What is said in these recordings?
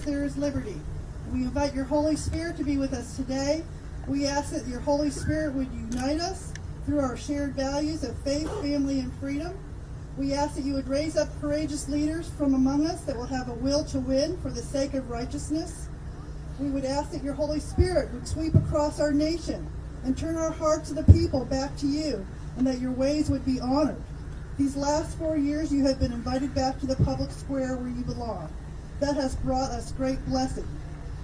there is liberty. We invite your Holy Spirit to be with us today. We ask that your Holy Spirit would unite us through our shared values of faith, family, and freedom. We ask that you would raise up courageous leaders from among us that will have a will to win for the sake of righteousness. We would ask that your Holy Spirit would sweep across our nation and turn our hearts of the people back to you, and that your ways would be honored. These last 4 years, you have been invited back to the public square where you belong. That has brought us great blessing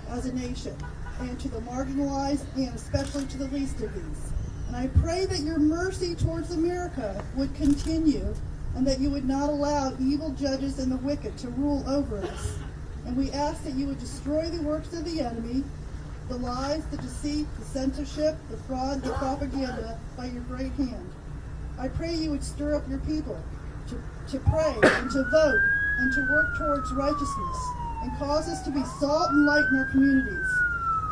as a nation, and to the marginalized, and especially to the least of these. And I pray that your mercy towards America would continue, and that you would not allow evil judges and the wicked to rule over us. And we ask that you would destroy the works of the enemy, the lies, the deceit, the censorship, the fraud, the propaganda, by your great hand. I pray you would stir up your people to pray and to vote and to work towards righteousness and cause us to be salt and light in our communities.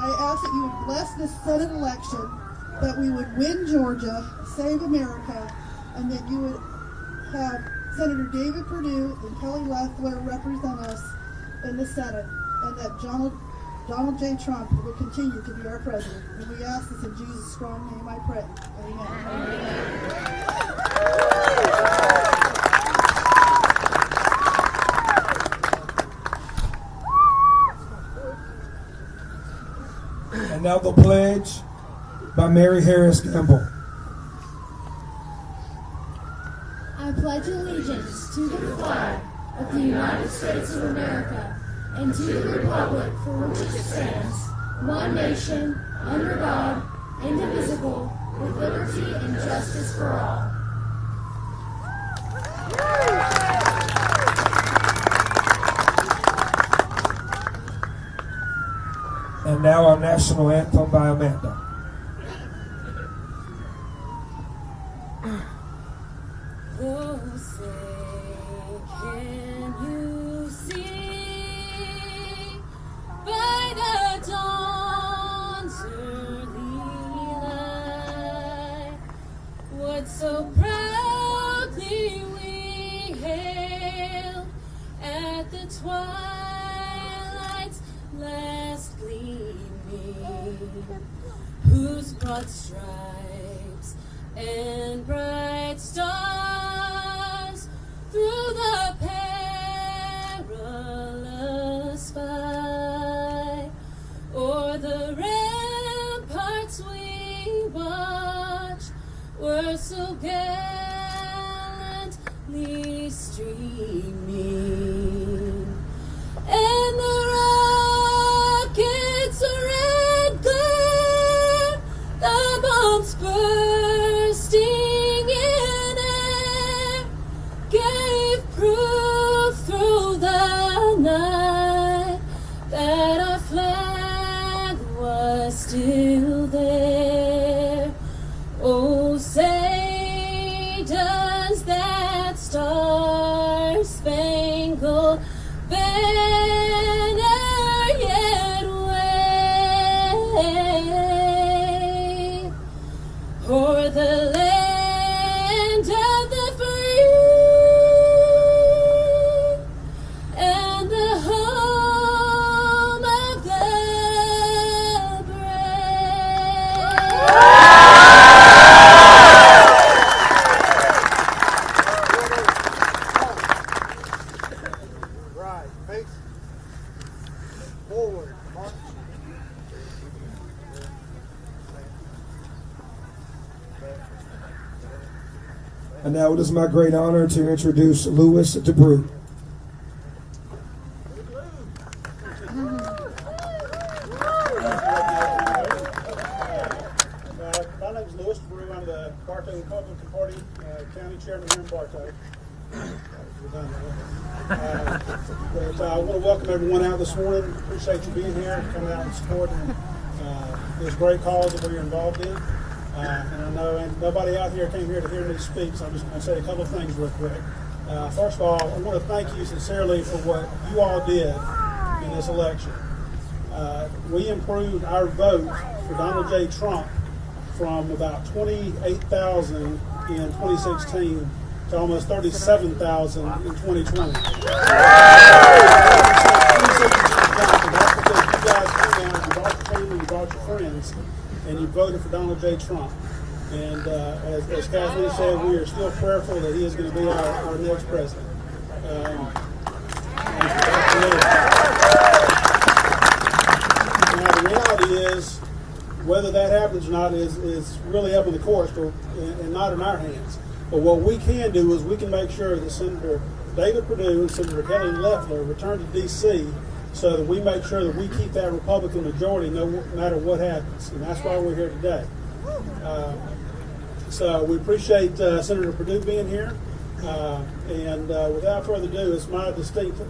I ask that you would bless this Senate election, that we would win Georgia, save America, and that you would have Senator David Perdue and Kelly Loeffler represent us in the Senate, and that Donald J. Trump would continue to be our president. And we ask this in Jesus' strong name I pray. Amen. And now the pledge by Mary Harris Gamble. I pledge allegiance to the flag of the United States of America and to the republic for which it stands, one nation, under God, indivisible, with liberty and justice for all. And now our national anthem by Amanda. Oh, say, can you see by the dawn's early light what so proudly we hailed at the twilight's last gleaming, whose broad stripes and bright stars through the perilous fight o'er the ramparts we watched were so gallantly streaming, and the rockets' red glare, the bombs bursting in air, gave proof through the night that our flag was still there. Oh, say, does that star-spangled banner yet wave o'er the land of the free and the home of the brave? Right, face forward, march. And now it is my great honor to introduce Louis DeBrew. My name is Louis DeBrew. I'm the Bartow Republican Party County Chairman here in Bartow. But I want to welcome everyone out this morning. Appreciate you being here, coming out and supporting this great cause that we're involved in. And I know nobody out here came here to hear me speak, so I'm just going to say a couple of things real quick. First of all, I want to thank you sincerely for what you all did in this election. We improved our vote for Donald J. Trump from about 28,000 in 2016 to almost 37,000 in 2020. voted for Donald J. Trump. And as Kathleen said, we are still prayerful that he is going to be our next president. Now, the reality is, whether that happens or not is really up in the courts and not in our hands. But what we can do is we can make sure that Senator David Perdue and Senator Kelly Loeffler return to D.C. so that we make sure that we keep that Republican majority no matter what happens. And that's why we're here today. So we appreciate Senator Perdue being here. And without further ado, it's my distinct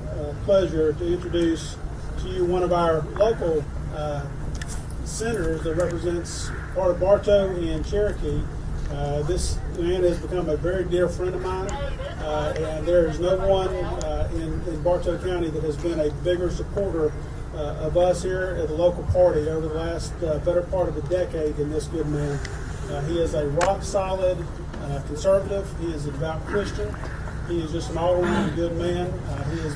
pleasure to introduce to you one of our local senators that represents part of Bartow and Cherokee. This man has become a very dear friend of mine, and there is no one in Bartow County that has been a bigger supporter of us here at the local party over the last better part of a decade than this good man. He is a rock-solid conservative. He is a devout Christian. He is just an all-around good man. He has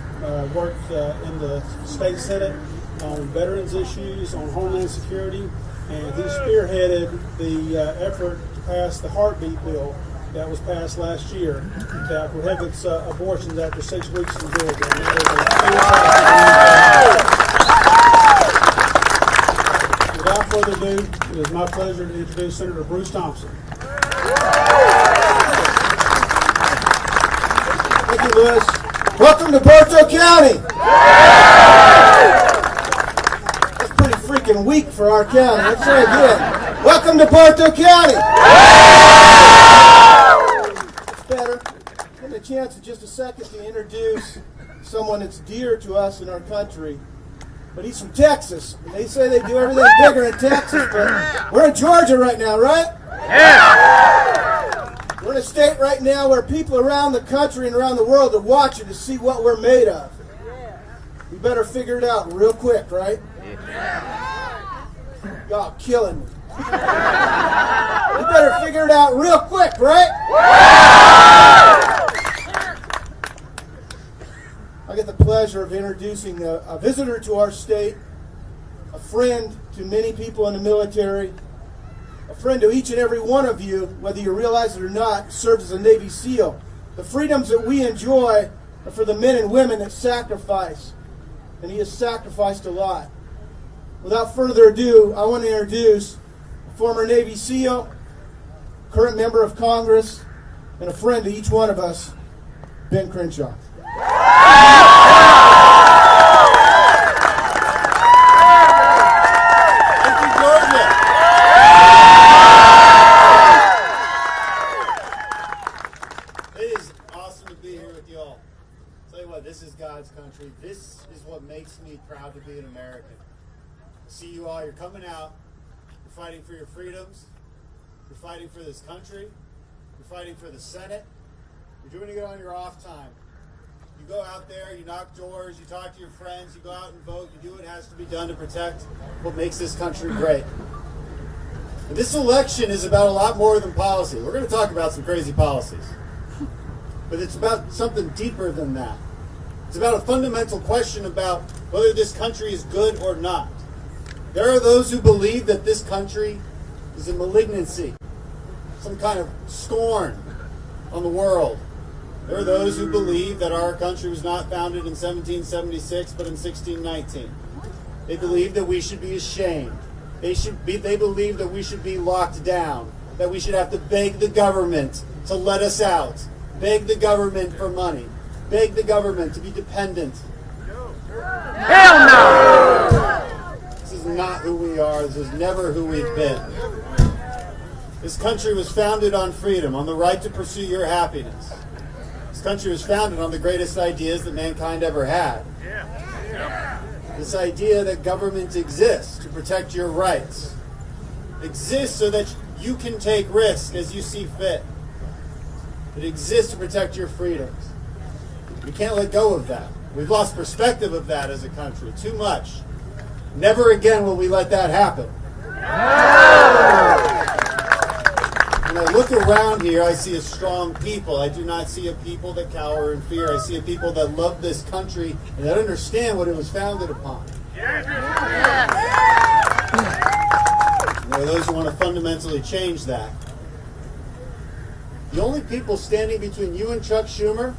worked in the state senate on veterans issues, on homeland security, and he spearheaded the effort to pass the heartbeat bill that was passed last year that prohibits abortions after 6 weeks in Georgia. And that is without further ado, it is my pleasure to introduce Senator Bruce Thompson. Thank you, Lewis. Welcome to Bartow County. That's pretty freaking weak for our county. Let's say it again. Welcome to Bartow County. It's better. Give me a chance in just a second to introduce someone that's dear to us in our country. But he's from Texas. They say they do everything bigger in Texas, but we're in Georgia right now, right? Yeah. We're in a state right now where people around the country and around the world are watching to see what we're made of. We better figure it out real quick, right? Y'all killing me. We better figure it out real quick, right? I get the pleasure of introducing a visitor to our state, a friend to many people in the military, a friend to each and every one of you, whether you realize it or not, serves as a Navy SEAL. The freedoms that we enjoy are for the men and women that sacrifice, and he has sacrificed a lot. Without further ado, I want to introduce a former Navy SEAL, current member of Congress, and a friend to each one of us, Ben Crenshaw. Thank you, Georgia. It is awesome to be here with y'all. Tell you what, this is God's country. This is what makes me proud to be an American. See you all, you're coming out, you're fighting for your freedoms, you're fighting for this country, you're fighting for the Senate, you're doing it on your off time. You go out there, you knock doors, you talk to your friends, you go out and vote, you do what has to be done to protect what makes this country great. And this election is about a lot more than policy. We're going to talk about some crazy policies. But it's about something deeper than that. It's about a fundamental question about whether this country is good or not. There are those who believe that this country is a malignancy, some kind of scorn on the world. There are those who believe that our country was not founded in 1776, but in 1619. They believe that we should be ashamed. They believe that we should be locked down, that we should have to beg the government to let us out, beg the government for money, beg the government to be dependent. Hell no! This is not who we are. This is never who we've been. This country was founded on freedom, on the right to pursue your happiness. This country was founded on the greatest ideas that mankind ever had. This idea that government exists to protect your rights, exists so that you can take risks as you see fit. It exists to protect your freedoms. We can't let go of that. We've lost perspective of that as a country too much. Never again will we let that happen. When I look around here, I see a strong people. I do not see a people that cower in fear. I see a people that love this country and that understand what it was founded upon. those who want to fundamentally change that. The only people standing between you and Chuck Schumer,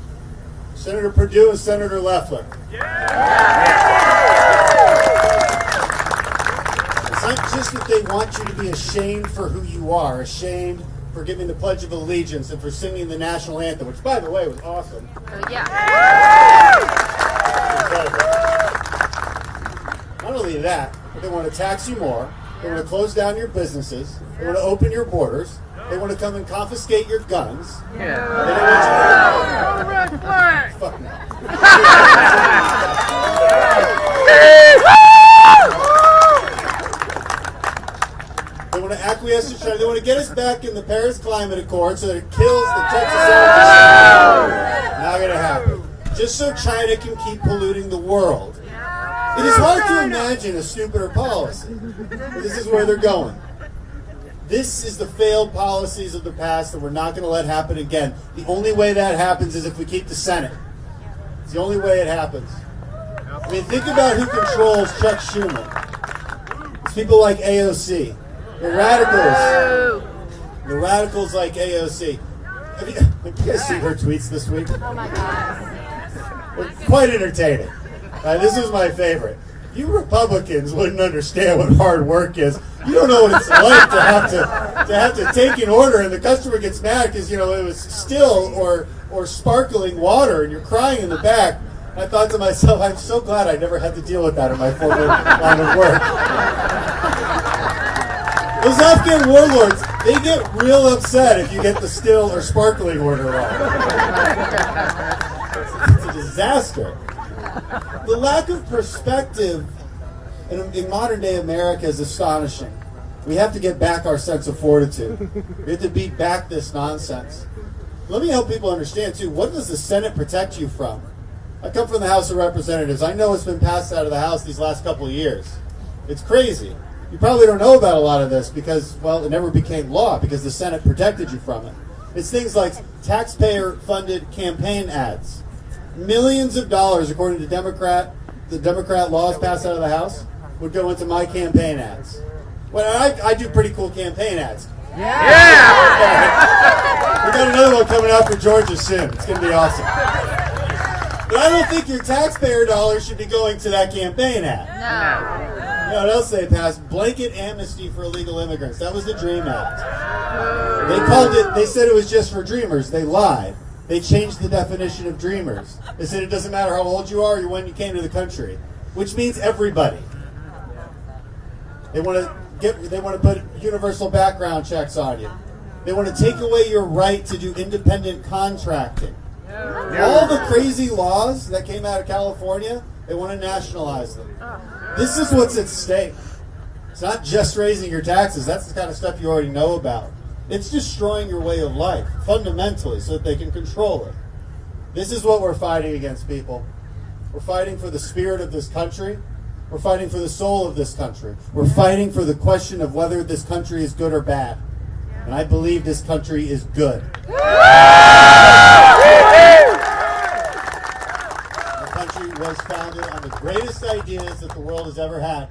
Senator Perdue and Senator Loeffler. It's not just that they want you to be ashamed for who you are, ashamed for giving the Pledge of Allegiance and for singing the national anthem, which, by the way, was awesome. Not only that, but they want to tax you more. They want to close down your businesses. They want to open your borders. They want to come and confiscate your guns. They don't want you to... Fuck no. They want to acquiesce to China. They want to get us back in the Paris Climate Accord so that it kills the Texas energy. Not going to happen. Just so China can keep polluting the world. It is hard to imagine a stupider policy. But this is where they're going. This is the failed policies of the past that we're not going to let happen again. The only way that happens is if we keep the Senate. It's the only way it happens. I mean, think about who controls Chuck Schumer. It's people like AOC. The radicals. The radicals like AOC. Have you guys seen her tweets this week? Oh my God. They're quite entertaining. This is my favorite. You Republicans wouldn't understand what hard work is. You don't know what it's like to have to take an order and the customer gets mad because it was still or sparkling water and you're crying in the back. I thought to myself, I'm so glad I never had to deal with that in my former line of work. Those Afghan warlords, they get real upset if you get the still or sparkling order wrong. It's a disaster. The lack of perspective in modern day America is astonishing. We have to get back our sense of fortitude. We have to beat back this nonsense. Let me help people understand too, what does the Senate protect you from? I come from the House of Representatives. I know it's been passed out of the House these last couple of years. It's crazy. You probably don't know about a lot of this because, well, it never became law because the Senate protected you from it. It's things like taxpayer-funded campaign ads. Millions of dollars, according to the Democrat laws passed out of the House, would go into my campaign ads. Well, I do pretty cool campaign ads. Yeah! We got another one coming out for Georgia soon. It's going to be awesome. But I don't think your taxpayer dollars should be going to that campaign ad. No. You know what else they passed? Blanket amnesty for illegal immigrants. That was the DREAM Act. They said it was just for dreamers. They lied. They changed the definition of dreamers. They said it doesn't matter how old you are or when you came to the country, which means everybody. They want to put universal background checks on you. They want to take away your right to do independent contracting. All the crazy laws that came out of California, they want to nationalize them. This is what's at stake. It's not just raising your taxes. That's the kind of stuff you already know about. It's destroying your way of life, fundamentally, so that they can control it. This is what we're fighting against, people. We're fighting for the spirit of this country. We're fighting for the soul of this country. We're fighting for the question of whether this country is good or bad. And I believe this country is good. The country was founded on the greatest ideas that the world has ever had.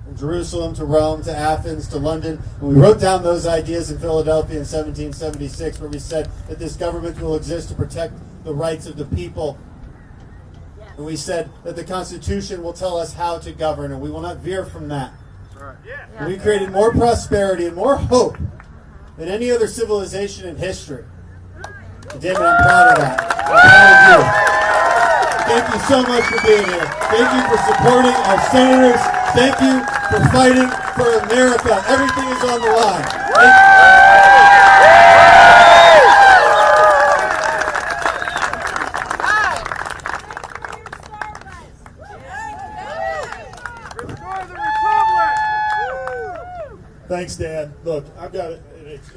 From Jerusalem to Rome to Athens to London. And we wrote down those ideas in Philadelphia in 1776 where we said that this government will exist to protect the rights of the people. And we said that the Constitution will tell us how to govern and we will not veer from that. And we created more prosperity and more hope than any other civilization in history. And David, I'm proud of that. I'm proud of you. Thank you so much for being here. Thank you for supporting our senators. Thank you for fighting for America. Everything is on the line. Thank you. Thanks, Dan. Look, I've got an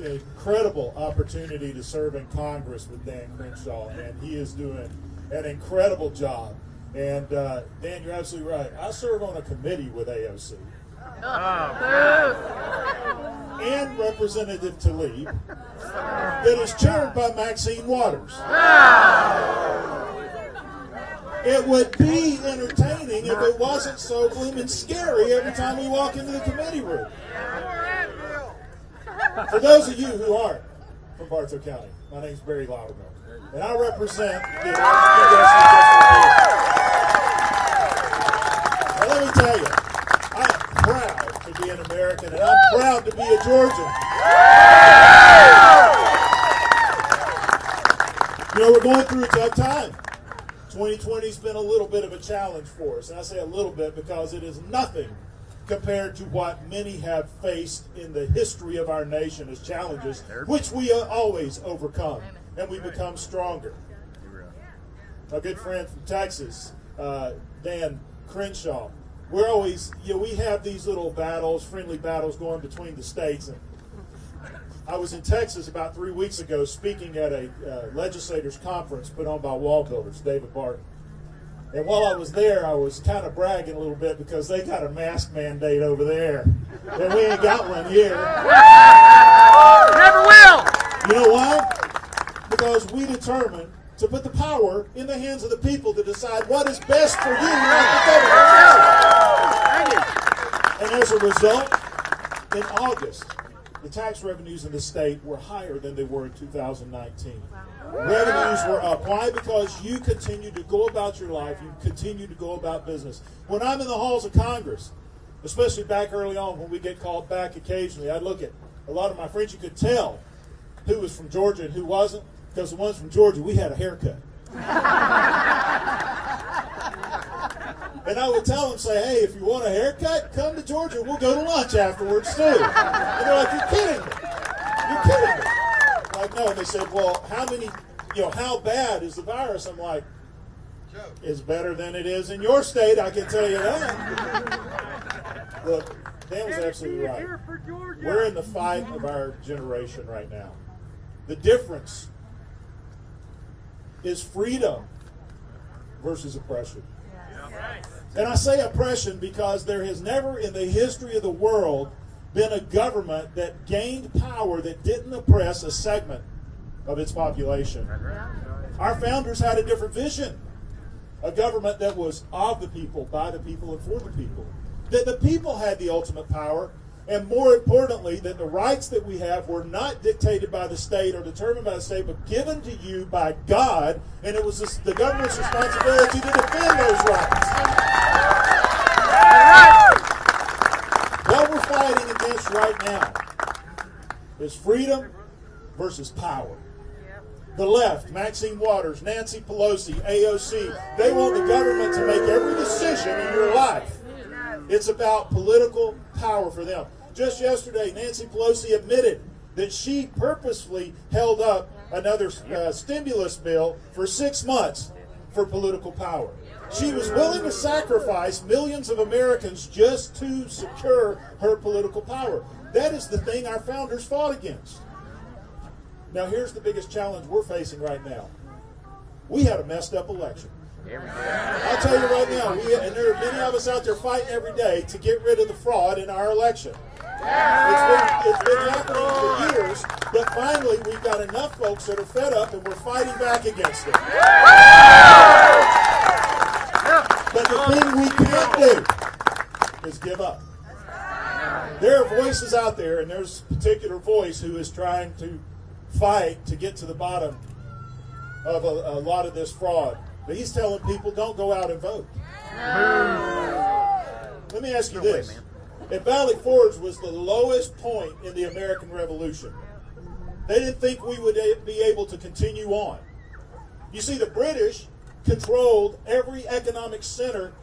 incredible opportunity to serve in Congress with Dan Crenshaw, and he is doing an incredible job. And Dan, you're absolutely right. I serve on a committee with AOC. And Representative Tlaib that is chaired by Maxine Waters. It would be entertaining if it wasn't so blooming scary every time we walk into the committee room. For those of you who aren't from Bartow County, my name's Barry Loudermilk, and I represent the American Congressional District. Now let me tell you, I am proud to be an American, and I'm proud to be a Georgian. You know, we're going through a tough time. 2020's been a little bit of a challenge for us, and I say a little bit because it is nothing compared to what many have faced in the history of our nation as challenges, which we always overcome, and we become stronger. A good friend from Texas, Dan Crenshaw, we're always, we have these little battles, friendly battles going between the states. And I was in Texas about 3 weeks ago speaking at a legislators conference put on by Wall Builders, David Barton. And while I was there, I was kind of bragging a little bit because they got a mask mandate over there. And we ain't got one here. Never will! You know why? Because we determined to put the power in the hands of the people to decide what is best for you, not the government. And as a result, in August, the tax revenues in the state were higher than they were in 2019. Revenues were up. Why? Because you continue to go about your life. You continue to go about business. When I'm in the halls of Congress, especially back early on when we get called back occasionally, I look at a lot of my friends. You could tell who was from Georgia and who wasn't, because the ones from Georgia, we had a haircut. And I would tell them, say, hey, if you want a haircut, come to Georgia. We'll go to lunch afterwards, too. And they're like, you're kidding me. You're kidding me. I'm like, no. And they said, well, how bad is the virus? I'm like, it's better than it is in your state, I can tell you that. Look, Dan was absolutely right. We're in the fight of our generation right now. The difference is freedom versus oppression. And I say oppression because there has never in the history of the world been a government that gained power that didn't oppress a segment of its population. Our founders had a different vision. A government that was of the people, by the people, and for the people. That the people had the ultimate power, and more importantly, that the rights that we have were not dictated by the state or determined by the state, but given to you by God, and it was the government's responsibility to defend those rights. What we're fighting against right now is freedom versus power. The left, Maxine Waters, Nancy Pelosi, AOC, they want the government to make every decision in your life. It's about political power for them. Just yesterday, Nancy Pelosi admitted that she purposefully held up another stimulus bill for 6 months for political power. She was willing to sacrifice millions of Americans just to secure her political power. That is the thing our founders fought against. Now, here's the biggest challenge we're facing right now. We had a messed up election. I'll tell you right now, and there are many of us out there fighting every day to get rid of the fraud in our election. It's been happening for years, but finally we've got enough folks that are fed up and we're fighting back against it. But the thing we can't do is give up. There are voices out there, and there's a particular voice who is trying to fight to get to the bottom of a lot of this fraud. But he's telling people, don't go out and vote. Let me ask you this. If Valley Forge was the lowest point in the American Revolution, they didn't think we would be able to continue on. You see, the British controlled every economic center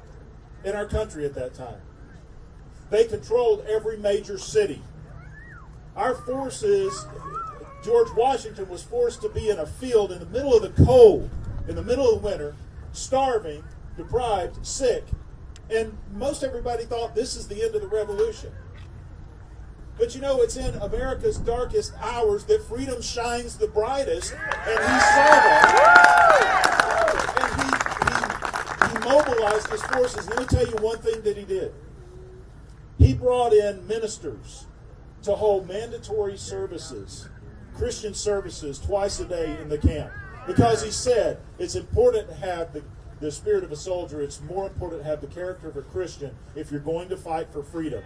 in our country at that time. They controlled every major city. Our forces, George Washington was forced to be in a field in the middle of the cold, in the middle of the winter, starving, deprived, sick. And most everybody thought this is the end of the revolution. But you know, it's in America's darkest hours that freedom shines the brightest, and he saw that. And he mobilized his forces. Let me tell you one thing that he did. He brought in ministers to hold mandatory services, Christian services, twice a day in the camp. Because he said it's important to have the spirit of a soldier. It's more important to have the character of a Christian if you're going to fight for freedom.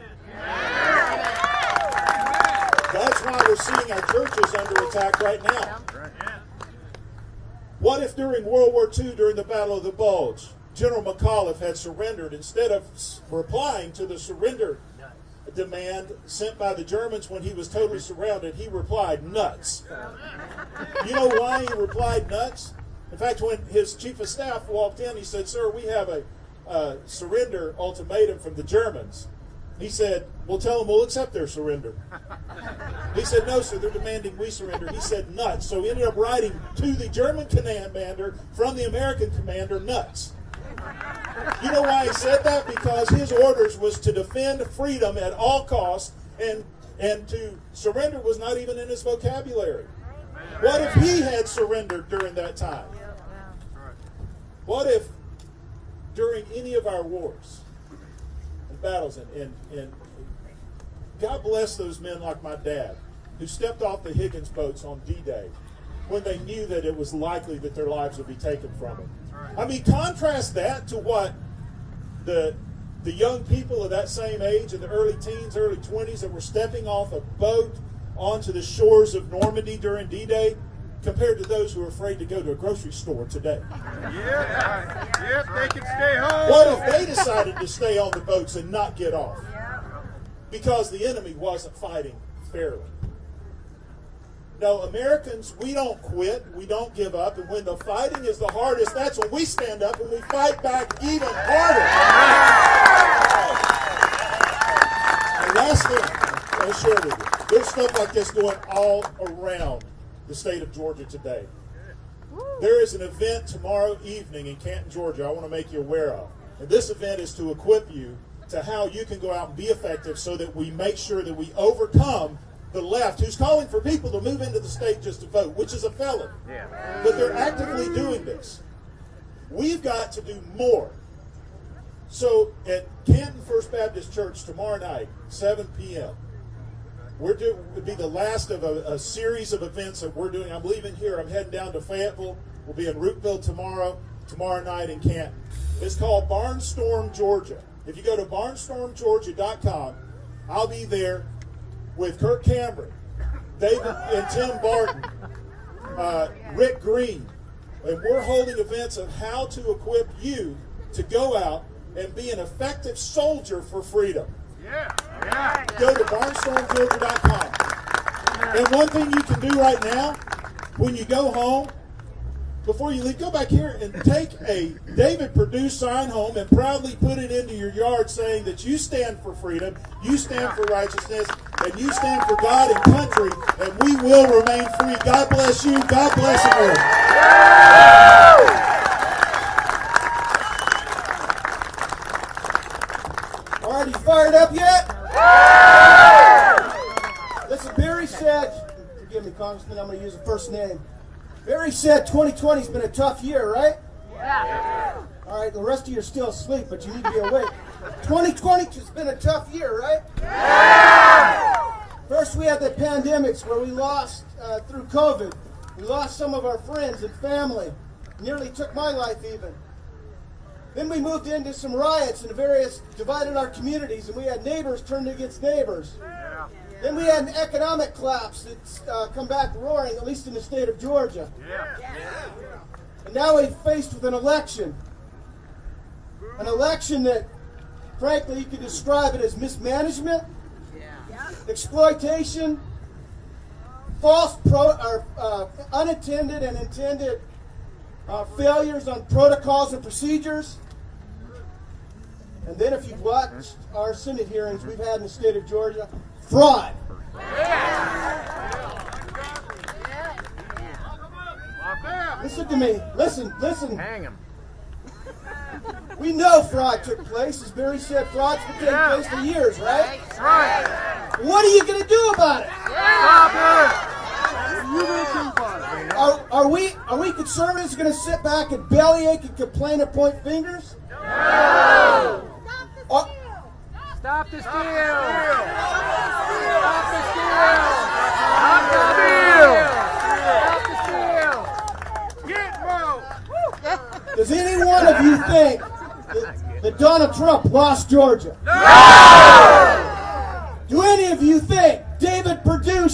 That's why we're seeing our churches under attack right now. What if during World War II, during the Battle of the Bulge, General McAuliffe had surrendered instead of replying to the surrender demand sent by the Germans when he was totally surrounded? He replied, nuts. You know why he replied nuts? In fact, when his chief of staff walked in, he said, sir, we have a surrender ultimatum from the Germans. He said, well, tell them we'll accept their surrender. He said, no, sir, they're demanding we surrender. He said, nuts. So he ended up writing to the German commander from the American commander, nuts. You know why he said that? Because his orders was to defend freedom at all costs, and to surrender was not even in his vocabulary. What if he had surrendered during that time? What if during any of our wars and battles, and God bless those men like my dad, who stepped off the Higgins boats on D-Day when they knew that it was likely that their lives would be taken from them. I mean, contrast that to what the young people of that same age, in the early teens, early 20s, that were stepping off a boat onto the shores of Normandy during D-Day, compared to those who are afraid to go to a grocery store today. Yep, they can stay home. What if they decided to stay on the boats and not get off? Because the enemy wasn't fighting fairly. No, Americans, we don't quit, we don't give up, and when the fighting is the hardest, that's when we stand up and we fight back even harder. And last thing I'll share with you, there's stuff like this going all around the state of Georgia today. There is an event tomorrow evening in Canton, Georgia, I want to make you aware of. And this event is to equip you to how you can go out and be effective so that we make sure that we overcome the left, who's calling for people to move into the state just to vote, which is a felony. But they're actively doing this. We've got to do more. So at Canton First Baptist Church tomorrow night, 7 p.m., it'll be the last of a series of events that we're doing. I'm leaving here. I'm heading down to Fayetteville. We'll be in Rookville tomorrow night in Canton. It's called Barnstorm Georgia. If you go to barnstormgeorgia.com, I'll be there with Kirk Cameron, David and Tim Barton, Rick Green. And we're holding events of how to equip you to go out and be an effective soldier for freedom. Go to barnstormgeorgia.com. And one thing you can do right now, when you go home, before you leave, go back here and take a David Perdue sign home and proudly put it into your yard saying that you stand for freedom, you stand for righteousness, and you stand for God and country, and we will remain free. God bless you. God bless America. All right, you fired up yet? Listen, Barry said, forgive me, Congressman, I'm going to use a first name. Barry said 2020's been a tough year, right? All right, the rest of you are still asleep, but you need to be awake. 2020 has been a tough year, right? First, we had the pandemics where we lost, through COVID, we lost some of our friends and family. Nearly took my life even. Then we moved into some riots and various divided our communities, and we had neighbors turned against neighbors. Then we had an economic collapse that's come back roaring, at least in the state of Georgia. And now we're faced with an election. An election that, frankly, you could describe it as mismanagement, exploitation, false unattended and intended failures on protocols and procedures. And then if you've watched our Senate hearings we've had in the state of Georgia, fraud. Listen to me. Listen. Hang him. We know fraud took place. As Barry said, fraud's been taking place for years, right? Right. What are you going to do about it? Stop it. Are we conservatives going to sit back and bellyache and complain and point fingers? No. Stop the steal. Stop the steal. Stop the steal. Stop the steal. Get moved. Does any one of you think that Donald Trump lost Georgia? No. Do any of you think David Perdue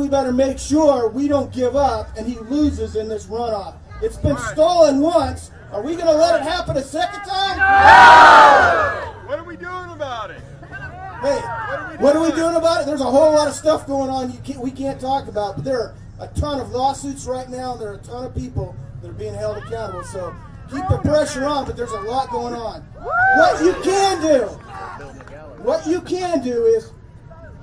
we better make sure we don't give up and he loses in this runoff. It's been stolen once. Are we going to let it happen a second time? No! What are we doing about it? Hey, what are we doing about it? There's a whole lot of stuff going on we can't talk about, but there are a ton of lawsuits right now, and there are a ton of people that are being held accountable. So keep the pressure on, but there's a lot going on. What you can do is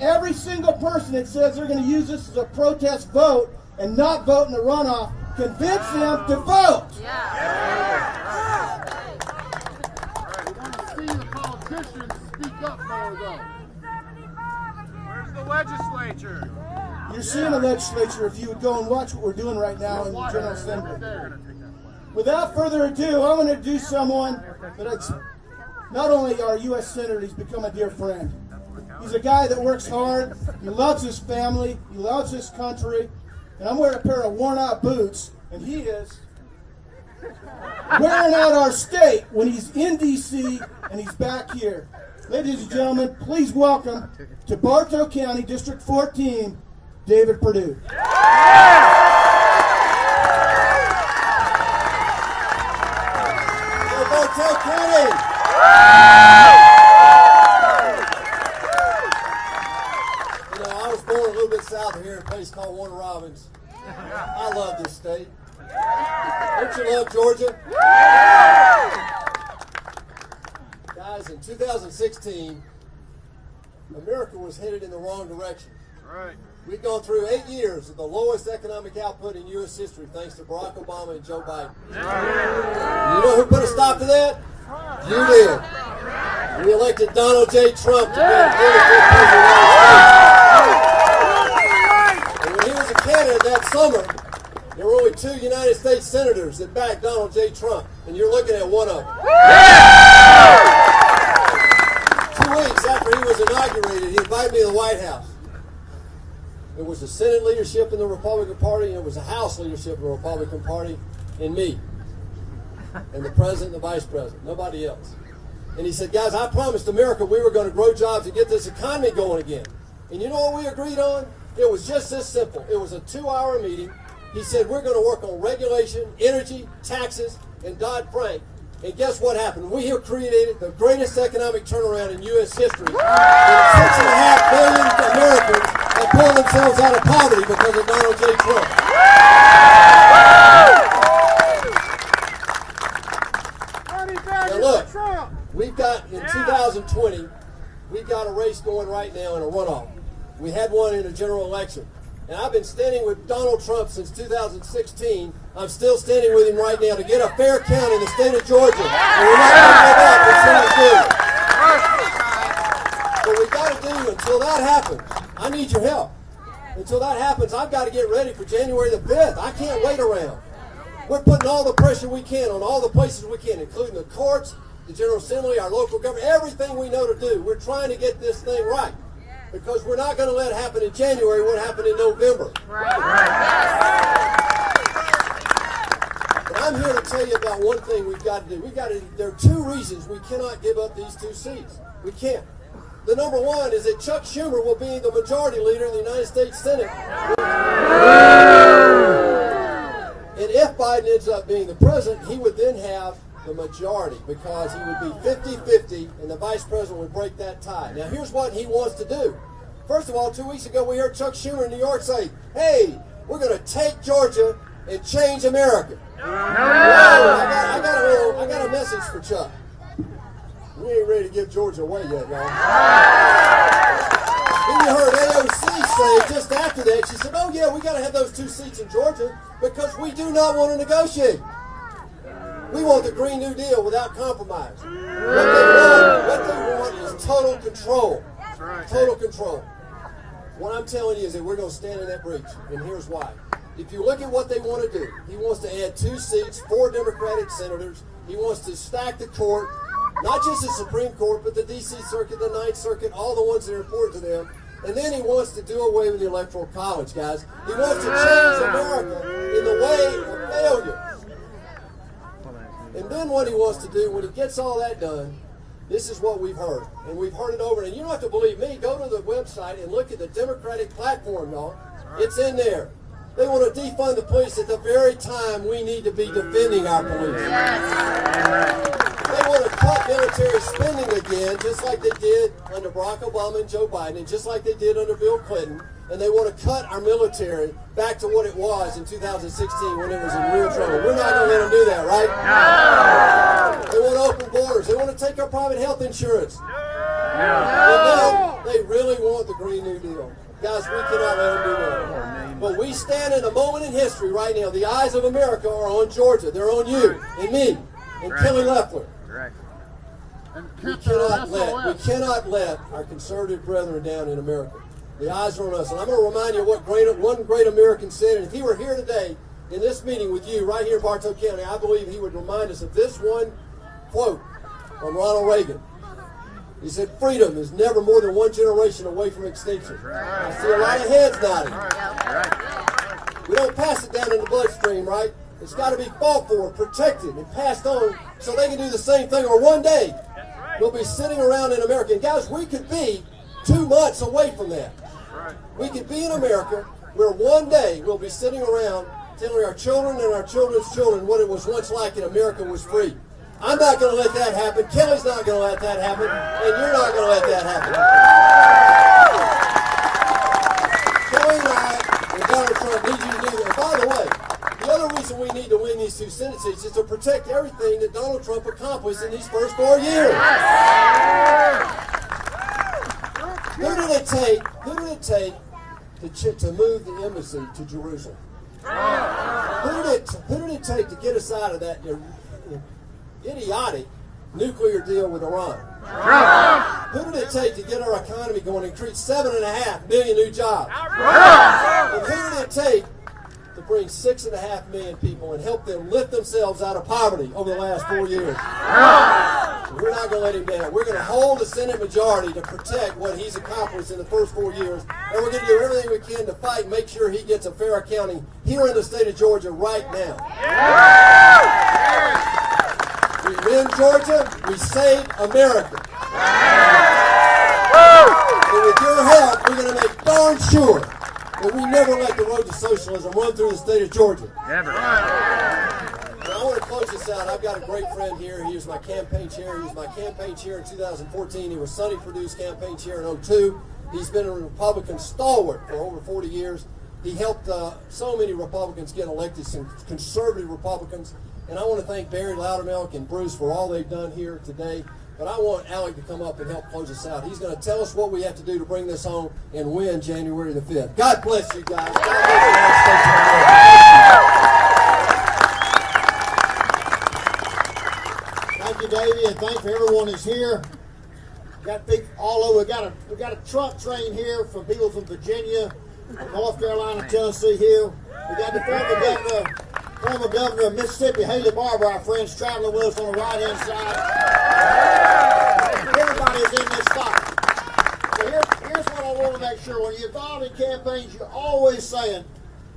every single person that says they're going to use this as a protest vote and not vote in the runoff, convince them to vote. We want to see the politicians speak up more, though. Where's the legislature? You're seeing the legislature if you would go and watch what we're doing right now in the General Assembly. Without further ado, I'm going to do someone that it's not only our U.S. Senator, he's become a dear friend. He's a guy that works hard, he loves his family, he loves his country, and I'm wearing a pair of worn-out boots, and he is wearing out our state when he's in D.C. and he's back here. Ladies and gentlemen, please welcome to Bartow County, District 14, David Perdue. Bartow County! You know, I was born a little bit south of here in a place called Warner Robins. I love this state. Don't you love Georgia? Guys, in 2016, America was headed in the wrong direction. Right. We've gone through 8 years of the lowest economic output in U.S. history thanks to Barack Obama and Joe Biden. You know who put a stop to that? You did. We elected Donald J. Trump to be the 45th president of the United States. And when he was a candidate that summer, there were only 2 United States senators that backed Donald J. Trump, and you're looking at one of them. 2 weeks after he was inaugurated, he invited me to the White House. It was the Senate leadership in the Republican Party, and it was the House leadership in the Republican Party, and me, and the President and the Vice President, nobody else. And he said, guys, I promised America we were going to grow jobs and get this economy going again. And you know what we agreed on? It was just this simple. It was a 2-hour meeting. He said, we're going to work on regulation, energy, taxes, and Dodd-Frank. And guess what happened? We have created the greatest economic turnaround in U.S. history. And 6.5 million Americans have pulled themselves out of poverty because of Donald J. Trump. Now look, we've got, in 2020, we've got a race going right now in a runoff. We had one in a general election. And I've been standing with Donald Trump since 2016. I'm still standing with him right now to get a fair count in the state of Georgia. And we're not going to give up until we do. What we got to do until that happens, I need your help. Until that happens, I've got to get ready for January the 5th. I can't wait around. We're putting all the pressure we can on all the places we can, including the courts, the General Assembly, our local government, everything we know to do. We're trying to get this thing right. Because we're not going to let it happen in January what happened in November. But I'm here to tell you about one thing we've got to do. There are 2 reasons we cannot give up these 2 seats. We can't. The number one is that Chuck Schumer will be the majority leader in the United States Senate. And if Biden ends up being the president, he would then have the majority because he would be 50-50 and the vice president would break that tie. Now here's what he wants to do. First of all, 2 weeks ago we heard Chuck Schumer in New York say, hey, we're going to take Georgia and change America. I got a message for Chuck. We ain't ready to give Georgia away yet, y'all. Then you heard AOC say just after that, she said, oh yeah, we got to have those 2 seats in Georgia because we do not want to negotiate. We want the Green New Deal without compromise. What they want is total control. Total control. What I'm telling you is that we're going to stand in that breach, and here's why. If you look at what they want to do, he wants to add 2 seats, 4 Democratic senators. He wants to stack the court, not just the Supreme Court, but the D.C. Circuit, the Ninth Circuit, all the ones that are important to them. And then he wants to do away with the Electoral College, guys. He wants to change America in the way of failure. And then what he wants to do, when he gets all that done, this is what we've heard. And we've heard it over. And you don't have to believe me. Go to the website and look at the Democratic platform, y'all. It's in there. They want to defund the police at the very time we need to be defending our police. They want to cut military spending again, just like they did under Barack Obama and Joe Biden, and just like they did under Bill Clinton. And they want to cut our military back to what it was in 2016 when it was in real trouble. We're not going to let them do that, right? No. They want to open borders. They want to take our private health insurance. No. And now they really want the Green New Deal. Guys, we cannot let them do that. But we stand in a moment in history right now. The eyes of America are on Georgia. They're on you and me and Kelly Loeffler. We cannot let our conservative brethren down in America. The eyes are on us. And I'm going to remind you of what one great American said. And if he were here today in this meeting with you right here in Bartow County, I believe he would remind us of this one quote from Ronald Reagan. He said, freedom is never more than one generation away from extinction. I see a lot of heads nodding. We don't pass it down in the bloodstream, right? It's got to be fought for, protected, and passed on so they can do the same thing. Or one day, we'll be sitting around in America. And guys, we could be 2 months away from that. We could be in America where one day we'll be sitting around telling our children and our children's children what it was once like in America was free. I'm not going to let that happen. Kelly's not going to let that happen. And you're not going to let that happen. Kelly and I and Donald Trump need you to do that. And by the way, the other reason we need to win these 2 Senate seats is to protect everything that Donald Trump accomplished in these first 4 years. Who did it take to move the embassy to Jerusalem? Who did it take to get us out of that idiotic nuclear deal with Iran? Who did it take to get our economy going and create 7.5 million new jobs? And who did it take to bring 6.5 million people and help them lift themselves out of poverty over the last 4 years? We're not going to let him down. We're going to hold the Senate majority to protect what he's accomplished in the first 4 years, and we're going to do everything we can to fight and make sure he gets a fair accounting here in the state of Georgia right now. We win Georgia, we save America. And with your help, we're going to make darn sure that we never let the road to socialism run through the state of Georgia. Never. I want to close this out. I've got a great friend here. He was my campaign chair. He was my campaign chair in 2014. He was Sonny Perdue's campaign chair in 2002. He's been a Republican stalwart for over 40 years. He helped so many Republicans get elected, some conservative Republicans. And I want to thank Barry Loudermilk and Bruce for all they've done here today. But I want Alec to come up and help close us out. He's going to tell us what we have to do to bring this home and win January the 5th. God bless you guys. God bless the United States of America. Thank you, Davey, and thank you for everyone that's here. Got people all over. We got a truck train here from people from Virginia, from North Carolina, Tennessee here. We got the former governor of Mississippi, Haley Barbour, our friends traveling with us on the right-hand side. Everybody is in this spot. So here's what I want to make sure. When you're involved in campaigns, you're always saying,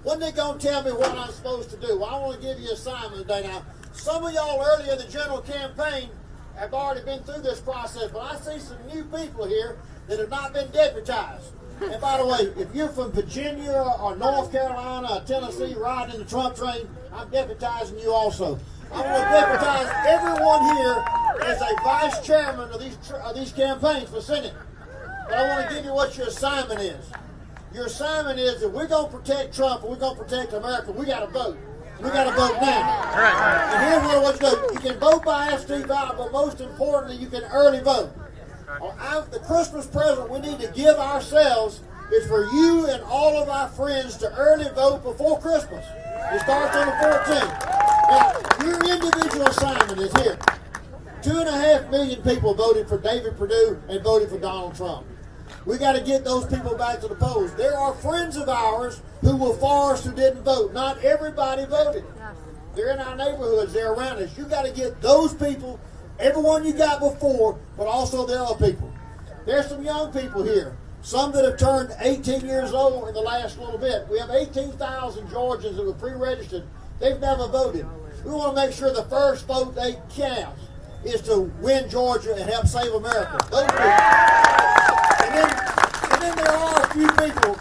when they going to tell me what I'm supposed to do? Well, I want to give you an assignment today. Now, some of y'all earlier in the general campaign have already been through this process, but I see some new people here that have not been deputized. And by the way, if you're from Virginia or North Carolina or Tennessee riding in the Trump train, I'm deputizing you also. I want to deputize everyone here as a vice chairman of these campaigns for Senate. But I want to give you what your assignment is. Your assignment is that we're going to protect Trump and we're going to protect America. We got to vote. We got to vote now. And here's what you do. You can vote by absentee ballot, but most importantly, you can early vote. The Christmas present we need to give ourselves is for you and all of our friends to early vote before Christmas. It starts on the 14th. Now, your individual assignment is here. 2.5 million people voted for David Perdue and voted for Donald Trump. We got to get those people back to the polls. There are friends of ours who were for us who didn't vote. Not everybody voted. They're in our neighborhoods. They're around us. You got to get those people, everyone you got before, but also the other people. There's some young people here. Some that have turned 18 years old in the last little bit. We have 18,000 Georgians that were pre-registered. They've never voted. We want to make sure the first vote they cast is to win Georgia and help save America. Those people. And then there are a few people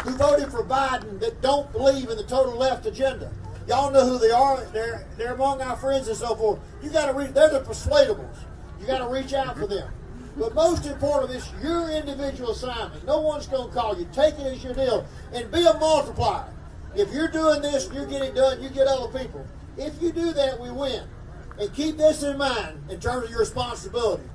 who voted for Biden that don't believe in the total left agenda. Y'all know who they are. They're among our friends and so forth. You got to reach. They're the persuadables. You got to reach out for them. But most important is your individual assignment. No one's going to call you. Take it as your deal and be a multiplier. If you're doing this and you're getting done, you get other people. If you do that, we win. And keep this in mind in terms of your responsibility.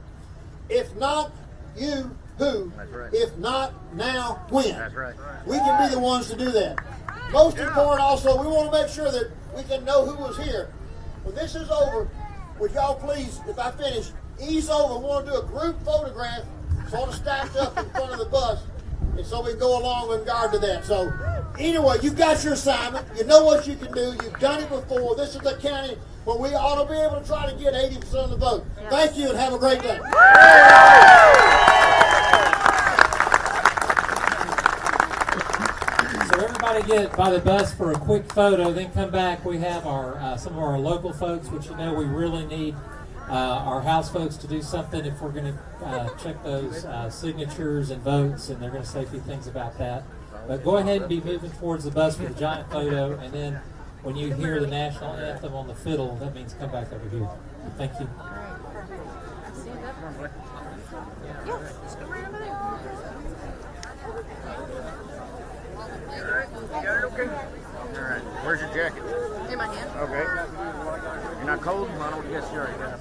If not you, who? That's right. If not now, when? That's right. We can be the ones to do that. Most important also, we want to make sure that we can know who was here. When this is over, would y'all please, if I finish, ease over. We want to do a group photograph sort of stacked up in front of the bus, and so we can go along with regard to that. So anyway, you've got your assignment. You know what you can do. You've done it before. This is the county where we ought to be able to try to get 80% of the vote. Thank you and have a great day. So everybody get by the bus for a quick photo, then come back. We have our some of our local folks, which you know we really need our House folks to do something if we're going to check those signatures and votes, and they're going to say a few things about that. But go ahead and be moving towards the bus with a giant photo, and then when you hear the national anthem on the fiddle, that means come back over here. Thank you. All right. Where's your jacket? In my hand. Okay. You're not cold? I don't guess you already got it.